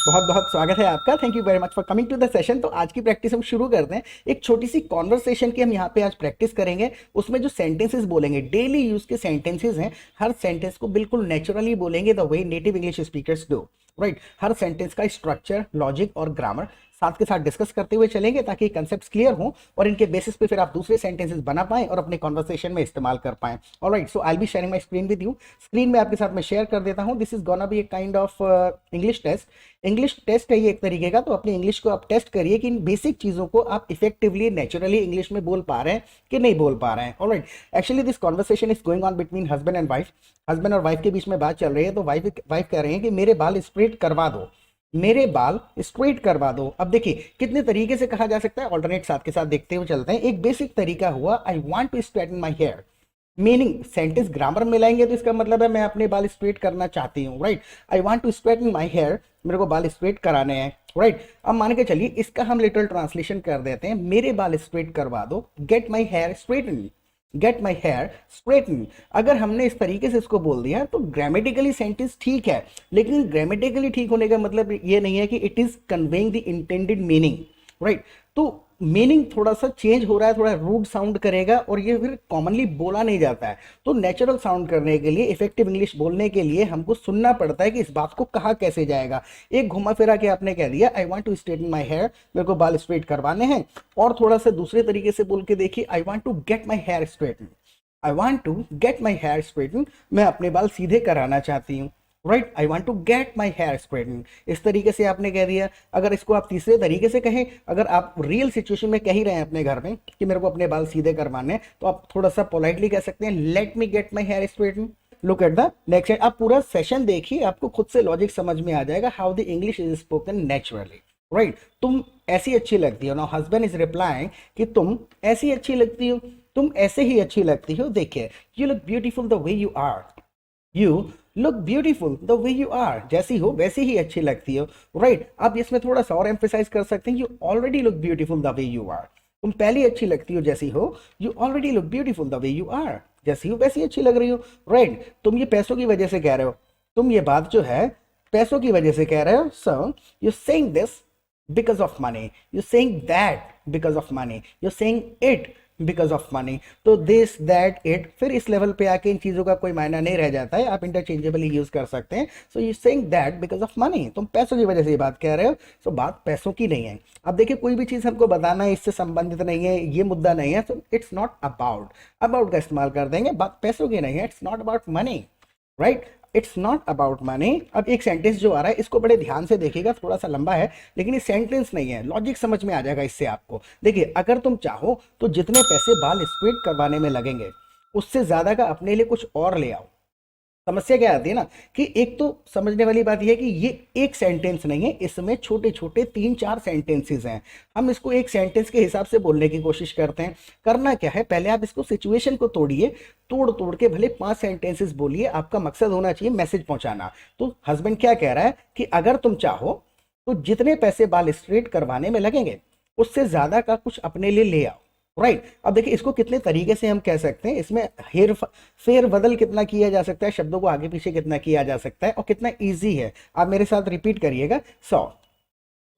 बहुत बहुत स्वागत है आपका। Thank you very much for coming to the session. तो आज की प्रैक्टिस हम शुरू करते हैं। एक छोटी सी कॉन्वर्सेशन की हम यहाँ पे आज प्रैक्टिस करेंगे। उसमें जो सेंटेंसेस बोलेंगे, डेली यूज के सेंटेंसेस हैं, हर सेंटेंस को बिल्कुल नेचुरली बोलेंगे, the way native English speakers do. Right, her sentence का स्ट्रक्चर, लॉजिक और ग्रामर साथ के साथ डिस्कस करते हुए चलेंगे ताकि कंसेप्ट क्लियर हो और इनके बेसिस पे फिर आप दूसरे सेंटेंसेस बना पाएं और अपने कॉन्वर्सेशन में इस्तेमाल कर पाएं। Alright, so I be sharing my screen with you. Screen में आपके साथ मैं शेयर कर देता हूं। This is gonna be a kind of English test. English test है ये एक तरीके का। तो अपनी इंग्लिश को आप टेस्ट करिए कि इन बेसिक चीजों को आप इफेक्टिवली नेचुरली इंग्लिश में बोल पा रहे हैं कि नहीं बोल पा रहे हैं। Alright, actually this conversation is going on between husband and wife. Husband और वाइफ के बीच में बात चल रही है। तो वाइफ वाइफ कह रहे हैं कि मेरे बाल स्ट्रेट करवा दो, मेरे बाल स्ट्रेट करवा दो। अब देखिए कितने तरीके से कहा जा सकता है, ऑल्टरनेट साथ के साथ देखते हुए चलते हैं। एक बेसिक तरीका हुआ I want to straighten my hair. Meaning sentence grammar में लाएंगे तो इसका मतलब है मैं अपने बाल स्ट्रेट करना चाहती हूँ। Right, I want to straighten my hair, मेरे को बाल स्ट्रेट कराने हैं। राइट, अब मान के चलिए इसका हम लिटरल ट्रांसलेशन कर देते हैं, मेरे बाल स्ट्रेट करवा दो, get my hair straighten, get my hair straighten. अगर हमने इस तरीके से इसको बोल दिया तो ग्रामेटिकली सेंटेंस ठीक है, लेकिन ग्रामेटिकली ठीक होने का मतलब ये नहीं है कि it is conveying the intended meaning. Right, तो मीनिंग थोड़ा सा चेंज हो रहा है, थोड़ा रूड साउंड करेगा और ये फिर कॉमनली बोला नहीं जाता है। तो नेचुरल साउंड करने के लिए, इफेक्टिव इंग्लिश बोलने के लिए हमको सुनना पड़ता है कि इस बात को कहा कैसे जाएगा। एक घुमा फिरा के आपने कह दिया I want to straighten my hair, मेरे को बाल स्ट्रेट करवाने हैं। और थोड़ा सा दूसरे तरीके से बोल के देखिए, I want to get my hair straighten, I want to get my hair straighten, मैं अपने बाल सीधे कराना चाहती हूँ। Right, I want to get my hair straighten, इस तरीके से आपने कह दिया। अगर इसको आप तीसरे तरीके से कहें, अगर आप रियल सिचुएशन में कह ही रहे हैं अपने घर में कि मेरे को अपने बाल सीधे करवाने, तो आप थोड़ा सा पोलाइटली कह सकते हैं let me get my hair straighten. Look at the next. आप पूरा सेशन देखिए, आपको खुद से लॉजिक समझ में आ जाएगा how the English is spoken naturally. Right, तुम ऐसी अच्छी लगती हो। नाउ हस्बैंड इज रिप्लाइंग कि तुम ऐसी अच्छी लगती हो, तुम ऐसे ही अच्छी लगती हो। देखिए, you look beautiful the way you are, you look beautiful the way you are, जैसी हो वैसी ही अच्छी लगती हो। राइट, आप इसमें थोड़ा सा और एम्फेसाइज कर सकते हैं, you already look beautiful the way you are, तुम पहले अच्छी लगती हो जैसी हो, you already look beautiful the way you are, जैसी हो वैसी अच्छी लग रही हो। राइट, तुम ये पैसों की वजह से कह रहे हो, तुम ये बात जो है पैसों की वजह से कह रहे हो। So you saying this because of money, you're saying that because of money, you're saying it because of money। तो this that it फिर इस लेवल पे आके इन चीजों का कोई मायना नहीं रह जाता है, आप इंटरचेंजेबली यूज कर सकते हैं। So you saying that because of money, तुम पैसों की वजह से ये बात कह रहे हो। सो बात पैसों की नहीं है। अब देखिए कोई भी चीज हमको बताना है, इससे संबंधित नहीं है, ये मुद्दा नहीं है, तो इट्स नॉट अबाउट, अबाउट का इस्तेमाल कर देंगे, बात पैसों की नहीं है, it's not about money. Right, it's not about money. अब एक सेंटेंस जो आ रहा है इसको बड़े ध्यान से देखिएगा, थोड़ा सा लंबा है लेकिन ये सेंटेंस नहीं है, लॉजिक समझ में आ जाएगा इससे आपको। देखिए, अगर तुम चाहो तो जितने पैसे बाल स्ट्रेट करवाने में लगेंगे उससे ज्यादा का अपने लिए कुछ और ले आओ। समस्या क्या आती है ना कि एक तो समझने वाली बात यह है कि ये एक सेंटेंस नहीं है, इसमें छोटे छोटे 3-4 सेंटेंसेस हैं। हम इसको एक सेंटेंस के हिसाब से बोलने की कोशिश करते हैं। करना क्या है, पहले आप इसको सिचुएशन को तोड़िए, तोड़ तोड़ के भले 5 सेंटेंसेस बोलिए, आपका मकसद होना चाहिए मैसेज पहुंचाना। तो हस्बैंड क्या कह रहा है कि अगर तुम चाहो तो जितने पैसे बाल स्ट्रेट करवाने में लगेंगे उससे ज्यादा का कुछ अपने लिए ले आओ। राइट, अब देखिए इसको कितने तरीके से हम कह सकते हैं, इसमें फेर बदल कितना किया जा सकता है, शब्दों को आगे पीछे कितना किया जा सकता है और कितना इजी है। आप मेरे साथ रिपीट करिएगा। सो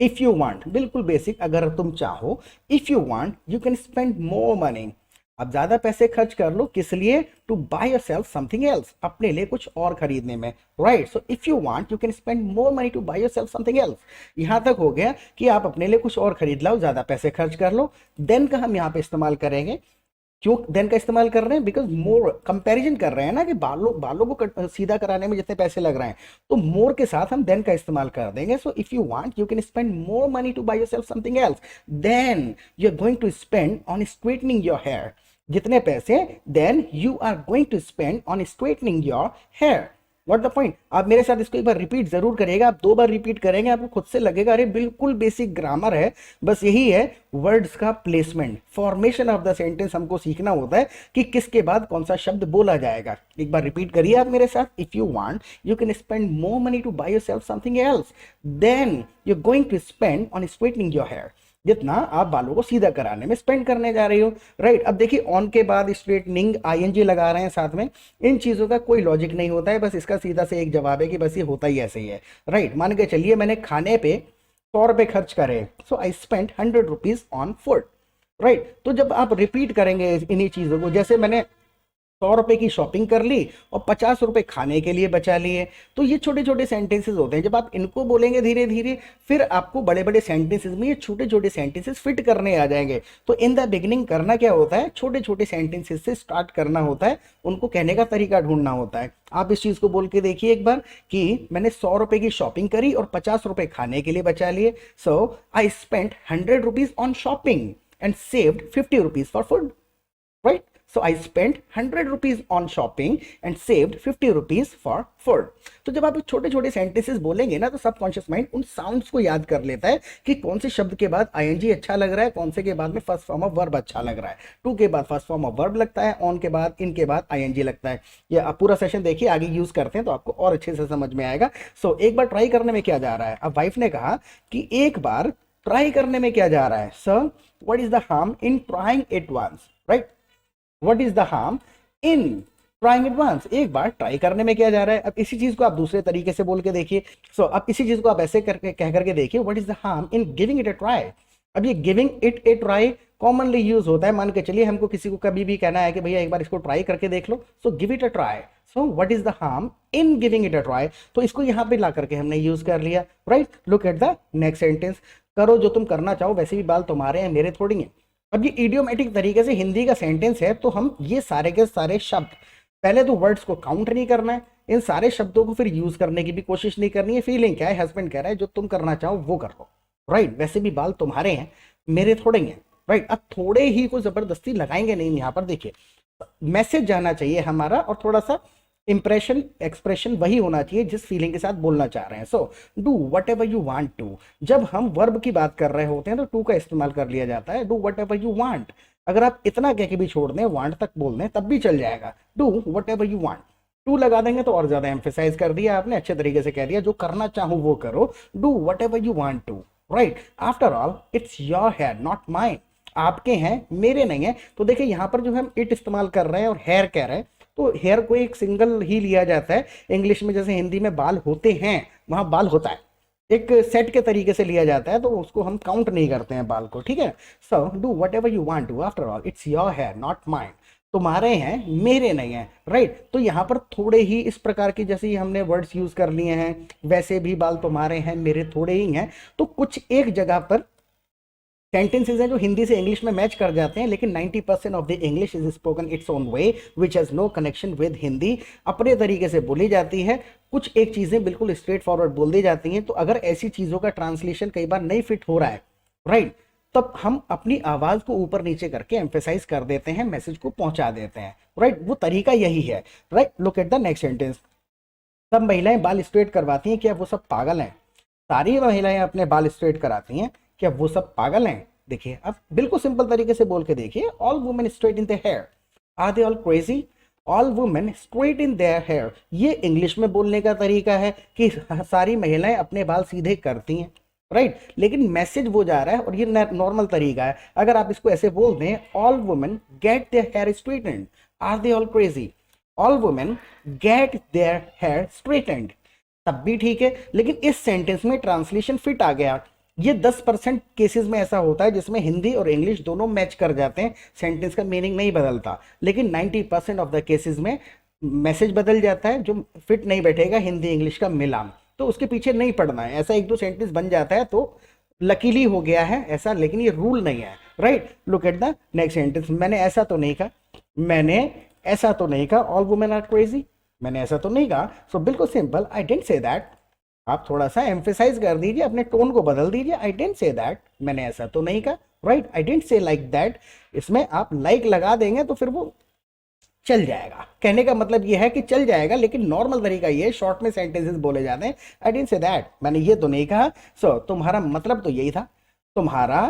इफ यू वांट, बिल्कुल बेसिक, अगर तुम चाहो, if you want you can spend more money, अब ज्यादा पैसे खर्च कर लो, किस लिए, to buy yourself something else, अपने लिए कुछ और खरीदने में। Right, so if you want you can spend more money to buy yourself something else. यहां तक हो गया कि आप अपने लिए कुछ और खरीद लो, ज्यादा पैसे खर्च कर लो। देन का हम यहाँ पे इस्तेमाल करेंगे। क्यों देन का इस्तेमाल कर रहे हैं, बिकॉज मोर कंपैरिजन कर रहे हैं ना कि बालों को सीधा कराने में जितने पैसे लग रहे हैं, तो मोर के साथ हम देन का इस्तेमाल कर देंगे। So if you want you can spend more money to buy yourself something else, then you are going to spend on straightening your hair, जितने पैसे then you are going to spend on straightening your hair. What the point. आप मेरे साथ इसको एक बार repeat जरूर करिएगा, आप 2 बार रिपीट करेंगे आपको खुद से लगेगा अरे बिल्कुल बेसिक ग्रामर है। बस यही है वर्ड्स का placement, formation of the sentence हमको सीखना होता है कि किसके बाद कौन सा शब्द बोला जाएगा। एक बार रिपीट करिए आप मेरे साथ। If you want you can spend more money to buy yourself something else, then you are going to spend on straightening your hair, जितना आप बालों को सीधा कराने में स्पेंड करने जा रही हो, राइट। अब देखिए ऑन के बाद स्ट्रेटनिंग आईएनजी लगा रहे हैं साथ में, इन चीजों का कोई लॉजिक नहीं होता है, बस इसका सीधा से एक जवाब है कि बस ये होता ही ऐसे ही है, राइट। मान के चलिए मैंने खाने पे 100 रुपए खर्च करे, so I spend 100 rupees on food, right. तो जब आप रिपीट करेंगे इन्हीं चीजों को, जैसे मैंने 100 रुपए की शॉपिंग कर ली और 50 रुपए खाने के लिए बचा लिए, तो ये छोटे छोटे सेंटेंसेस होते हैं। जब आप इनको बोलेंगे धीरे धीरे, फिर आपको बड़े बड़े सेंटेंसेस में ये छोटे छोटे सेंटेंसेस फिट करने आ जाएंगे। तो इन द बिगिनिंग करना क्या होता है, छोटे छोटे सेंटेंसेस से स्टार्ट करना होता है, उनको कहने का तरीका ढूंढना होता है। आप इस चीज को बोल के देखिए एक बार कि मैंने 100 रुपए की शॉपिंग करी और 50 रुपए खाने के लिए बचा लिए, so I spent 100 rupees on shopping and saved 50 rupees for food, right. So I spent 100 rupees on shopping and saved 50 rupees for food. तो जब आप छोटे छोटे सेंटेंसेस बोलेंगे ना, तो सबकॉन्शियस माइंड उन साउंड्स को याद कर लेता है कि कौन से शब्द के बाद आईएनजी अच्छा लग रहा है, कौन से के बाद में फर्स्ट फॉर्म ऑफ वर्ब अच्छा लग रहा है। टू के बाद फर्स्ट फॉर्म ऑफ वर्ब लगता है, ऑन के बाद इनके बाद आईएनजी लगता है। ये आप पूरा सेशन देखिए, आगे यूज करते हैं तो आपको और अच्छे से समझ में आएगा। सो एक बार ट्राई करने में क्या जा रहा है, अब वाइफ ने कहा कि एक बार ट्राई करने में क्या जा रहा है, sir what is the harm in trying it once, right. What is the harm in trying it once? एक बार ट्राई करने में क्या जा रहा है। अब इसी चीज को आप दूसरे तरीके से बोल के देखिए। अब इसी चीज को आप ऐसे करके कह करके देखिए, What is the harm in giving it a try? अब ये giving it A try commonly use होता है। मान के चलिए हमको किसी को कभी भी कहना है कि भैया एक बार इसको ट्राई करके देख लो, so give it a try. So what is the harm in giving it a try, तो इसको यहाँ पे ला करके हमने यूज कर लिया, right. Look at the next sentence, करो जो तुम करना चाहो, वैसे भी बाल तुम्हारे हैं मेरे थोड़ी हैं। अब ये इडियोमेटिक तरीके से हिंदी का सेंटेंस है, तो हम ये सारे के सारे शब्द, पहले तो वर्ड्स को काउंट नहीं करना है, इन सारे शब्दों को फिर यूज करने की भी कोशिश नहीं करनी है। फीलिंग क्या है, हस्बैंड कह रहा है जो तुम करना चाहो वो कर लो, राइट। वैसे भी बाल तुम्हारे हैं मेरे थोड़े हैं, राइट। अब थोड़े ही को जबरदस्ती लगाएंगे नहीं, यहाँ पर देखिए मैसेज जाना चाहिए हमारा, और थोड़ा सा इंप्रेशन एक्सप्रेशन वही होना चाहिए जिस फीलिंग के साथ बोलना चाह रहे हैं। So do whatever you want to, जब हम वर्ब की बात कर रहे होते हैं तो टू का इस्तेमाल कर लिया जाता है, do whatever you want. अगर आप इतना कह के भी छोड़ दें, वांट तक बोल दें, तब भी चल जाएगा। Do whatever you want, to लगा देंगे तो और ज्यादा एम्फेसाइज कर दिया आपने, अच्छे तरीके से कह दिया जो करना चाहो वो करो, do whatever you want to, right. After all it's your hair not mine, आपके हैं मेरे नहीं है। तो देखिए यहाँ पर जो हम इट इस्तेमाल कर रहे हैं और हेयर कह रहे हैं, तो हेयर को एक सिंगल ही लिया जाता है। इंग्लिश में जैसे हिंदी में बाल होते हैं, वहां बाल होता है, एक सेट के तरीके से लिया जाता है, तो उसको हम काउंट नहीं करते हैं बाल को, ठीक है। So do whatever you want to, after all it's your hair not mine, तुम्हारे हैं मेरे नहीं है, राइट। तो यहाँ पर थोड़े ही इस प्रकार की जैसे ही हमने वर्ड्स यूज कर लिए हैं, वैसे भी बाल तुम्हारे हैं मेरे थोड़े ही हैं, तो कुछ एक जगह पर सेंटेंसेस हैं जो हिंदी से इंग्लिश में मैच कर जाते हैं, लेकिन 90% of the English is spoken its own way which has no connection with Hindi, अपने तरीके से बोली जाती है। कुछ एक चीजें बिल्कुल स्ट्रेट फॉरवर्ड बोल दी जाती हैं, तो अगर ऐसी चीजों का ट्रांसलेशन कई बार नहीं फिट हो रहा है, राइट, तब हम अपनी आवाज को ऊपर नीचे करके एम्फेसाइज कर देते हैं, मैसेज को पहुंचा देते हैं, राइट। वो तरीका यही है, right. Look at the next sentence, सब महिलाएं बाल स्ट्रेट करवाती हैं, क्या वो सब पागल हैं? सारी महिलाएं अपने बाल स्ट्रेट कराती हैं, क्या वो सब पागल हैं? देखिए अब बिल्कुल सिंपल तरीके से बोल के देखिए, all women straight in their hair, are they all crazy? All women straight in their hair, ये इंग्लिश में बोलने का तरीका है कि सारी महिलाएं अपने बाल सीधे करती हैं, राइट। लेकिन मैसेज वो जा रहा है, और ये नॉर्मल तरीका है। अगर आप इसको ऐसे बोल दें, all women get their hair straightened, are they all crazy? All women get their hair straightened, तब भी ठीक है, लेकिन इस सेंटेंस में ट्रांसलेशन फिट आ गया। ये 10% केसेस में ऐसा होता है जिसमें हिंदी और इंग्लिश दोनों मैच कर जाते हैं, सेंटेंस का मीनिंग नहीं बदलता, लेकिन 90% ऑफ द केसेस में मैसेज बदल जाता है, जो फिट नहीं बैठेगा हिंदी इंग्लिश का मिलान, तो उसके पीछे नहीं पड़ना है। ऐसा एक दो सेंटेंस बन जाता है तो लकीली हो गया है ऐसा, लेकिन ये रूल नहीं है, right. Look at the next sentence, मैंने ऐसा तो नहीं कहा, मैंने ऐसा तो नहीं कहा ऑल वुमेन आर क्रेजी, मैंने ऐसा तो नहीं कहा। सो बिल्कुल simple, I didn't say that, आप थोड़ा सा एम्फेसाइज कर दीजिए, अपने टोन को बदल दीजिए, आई डिडंट से दैट, मैंने ऐसा तो नहीं कहा, right. I didn't say like that, इसमें आप लाइक लगा देंगे तो फिर वो चल जाएगा। कहने का मतलब ये है कि चल जाएगा, लेकिन नॉर्मल तरीका ये शॉर्ट में सेंटेंसेस बोले जाते हैं, आई डिडंट से दैट, मैंने ये तो नहीं कहा, सो तुम्हारा मतलब तो यही था, तुम्हारा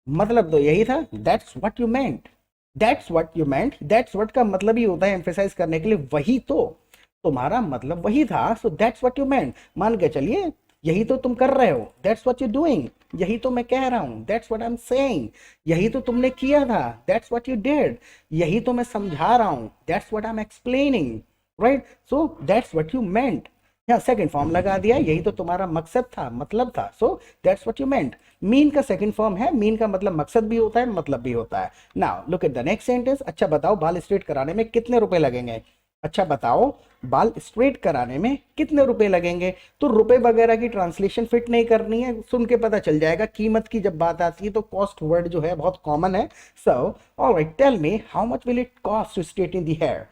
मतलब तो यही था, that's what you meant, that's what you meant, that's what का मतलब ही होता है एम्फेसाइज करने के लिए, वही तो, तुम्हारा मतलब वही था, so that's what you meant. मान के चलिए यही तो तुम कर रहे हो, दैट्स व्हाट यू डूइंग, यही तो मैं कह रहा हूं, that's what I am saying, यही तो तुमने किया था, दैट्स व्हाट यू डिड, यही तो मैं समझा रहा हूं, that's what I am explaining, right? So that's what you meant, यहाँ सेकंड फॉर्म लगा दिया, यही तो तुम्हारा मकसद था, मतलब था, so that's what you meant. Mean का सेकंड फॉर्म है, मीन का मतलब मकसद भी होता है, मतलब भी होता है। Now look at the next sentence, अच्छा बताओ बाल स्ट्रेट कराने में कितने रुपए लगेंगे, अच्छा बताओ बाल स्ट्रेट कराने में कितने रुपए लगेंगे। तो रुपए वगैरह की ट्रांसलेशन फिट नहीं करनी है, सुन के पता चल जाएगा। कीमत की जब बात आती है तो कॉस्ट वर्ड जो है बहुत कॉमन है। So alright, tell me how much will it cost to straight in the hair,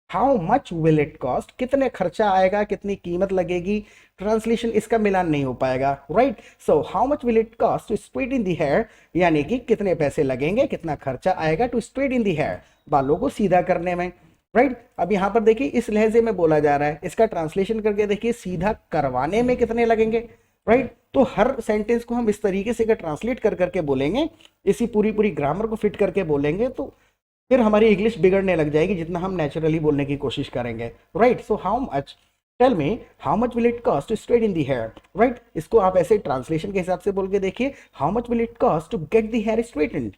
how much will it cost, कितने खर्चा आएगा, कितनी कीमत लगेगी, ट्रांसलेशन इसका मिलान नहीं हो पाएगा, right? So how much will it cost to straight in the hair, यानी कि कितने पैसे लगेंगे, कितना खर्चा आएगा to straight in the hair, बालों को सीधा करने में, राइट? अब यहां पर देखिए इस लहजे में बोला जा रहा है, इसका ट्रांसलेशन करके देखिए सीधा करवाने में कितने लगेंगे, राइट? तो हर सेंटेंस को हम इस तरीके से ट्रांसलेट कर करके बोलेंगे, इसी पूरी पूरी ग्रामर को फिट करके बोलेंगे, तो फिर हमारी इंग्लिश बिगड़ने लग जाएगी जितना हम नेचुरली बोलने की कोशिश करेंगे, right? So how much, tell me how much will it cost to straight in the hair, right? इसको आप ऐसे ट्रांसलेशन के हिसाब से बोल के देखिए, how much will it cost to get the hair straightened,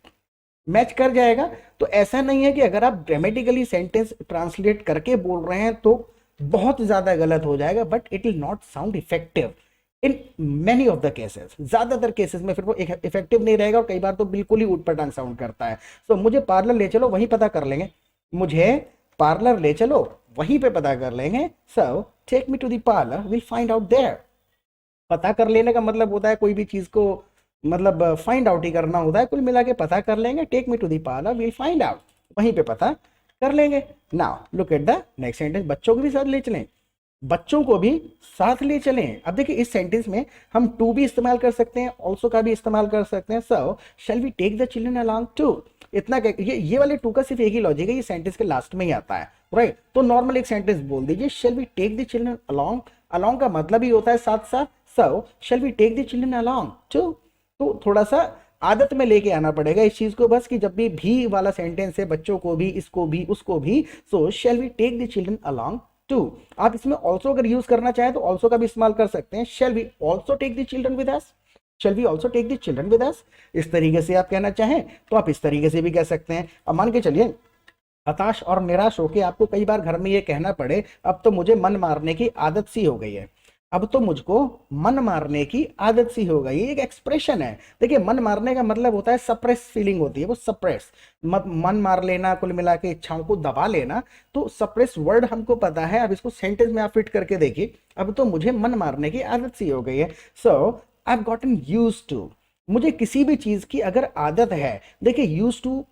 match कर जाएगा। तो ऐसा नहीं है कि अगर आप ग्रामेटिकली सेंटेंस ट्रांसलेट करके बोल रहे हैं तो बहुत ज्यादा गलत हो जाएगा, but it will not sound effective in many of the cases, ज्यादातर केसेस में फिर वो इफेक्टिव नहीं रहेगा और कई बार तो बिल्कुल ही ऊट पटांग साउंड करता है। सो मुझे पार्लर ले चलो, वहीं पता कर लेंगे, मुझे पार्लर ले चलो वहीं पे पता कर लेंगे। So take me to the parlour, will find out there. पता कर लेने का मतलब होता है कोई भी चीज को मतलब फाइंड आउट ही करना होता है, कुल मिला के पता कर लेंगे। Take me to the parlour, will find out, वहीं पे पता कर लेंगे। Now look at the next sentence, बच्चों को भी साथ ले चलें, बच्चों को भी साथ ले चलें। अब देखिए इस सेंटेंस में हम टू भी इस्तेमाल कर सकते हैं, ऑल्सो का भी इस्तेमाल कर सकते हैं। So shall we take the children along too, इतना ये वाले टू का सिर्फ एक ही लॉजिक है, ये सेंटेंस के लास्ट में ही आता है, राइट? तो नॉर्मल एक सेंटेंस बोल दीजिए, shall we take the children along, along का मतलब ही होता है साथ साथ। So shall we take the children along too, तो थोड़ा सा आदत में लेके आना पड़ेगा इस चीज को बस, कि जब भी वाला सेंटेंस है, बच्चों को भी, इसको भी, उसको भी, so shall we take the children along too. आप इसमें ऑल्सो अगर यूज करना चाहें तो ऑल्सो का भी इस्तेमाल कर सकते हैं, shall we also take the children with us, shall we also take the children with us. इस तरीके से आप कहना चाहें तो आप इस तरीके से भी कह सकते हैं। अब मान के चलिए हताश और निराश होकर आपको कई बार घर में ये कहना पड़े, अब तो मुझे मन मारने की आदत सी हो गई है, अब तो मुझको मन मारने की आदत सी हो गई, एक एक्सप्रेशन है। देखिए मन मारने का मतलब होता है सप्रेस फीलिंग होती है, वो सप्रेस, मन मार लेना, कुल मिला के इच्छाओं को दबा लेना, तो सप्रेस वर्ड हमको पता है। अब इसको सेंटेंस में आप फिट करके देखिए, अब तो मुझे मन मारने की आदत सी हो गई है। So I have gotten used to, मुझे किसी भी चीज की अगर आदत है, देखिए यूज्ड टू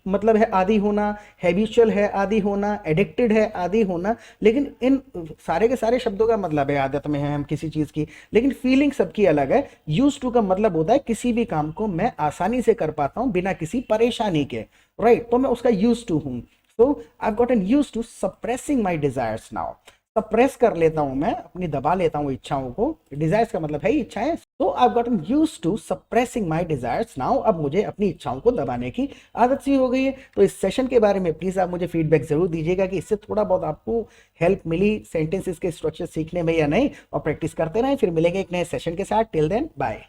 मतलब है आदी होना, हैबिचुअल है आदी होना, एडिक्टेड है आदी होना, लेकिन इन सारे के सारे शब्दों का मतलब है आदत में है हम किसी चीज की, लेकिन फीलिंग सबकी अलग है। यूज टू का मतलब होता है किसी भी काम को मैं आसानी से कर पाता हूं बिना किसी परेशानी के, राइट? तो मैं उसका यूज टू हूं। So I have gotten use to suppressing my desires now, suppress कर लेता हूं मैं, अपनी दबा लेता हूं इच्छाओं को, डिजायर्स का मतलब है इच्छाएं। So I have gotten used to suppressing my desires now, अब मुझे अपनी इच्छाओं को दबाने की आदत सी हो गई है। तो इस सेशन के बारे में प्लीज आप मुझे फीडबैक जरूर दीजिएगा कि इससे थोड़ा बहुत आपको हेल्प मिली सेंटेंसेस के स्ट्रक्चर सीखने में या नहीं, और प्रैक्टिस करते रहें। फिर मिलेंगे एक नए सेशन के साथ, टिल देन बाय।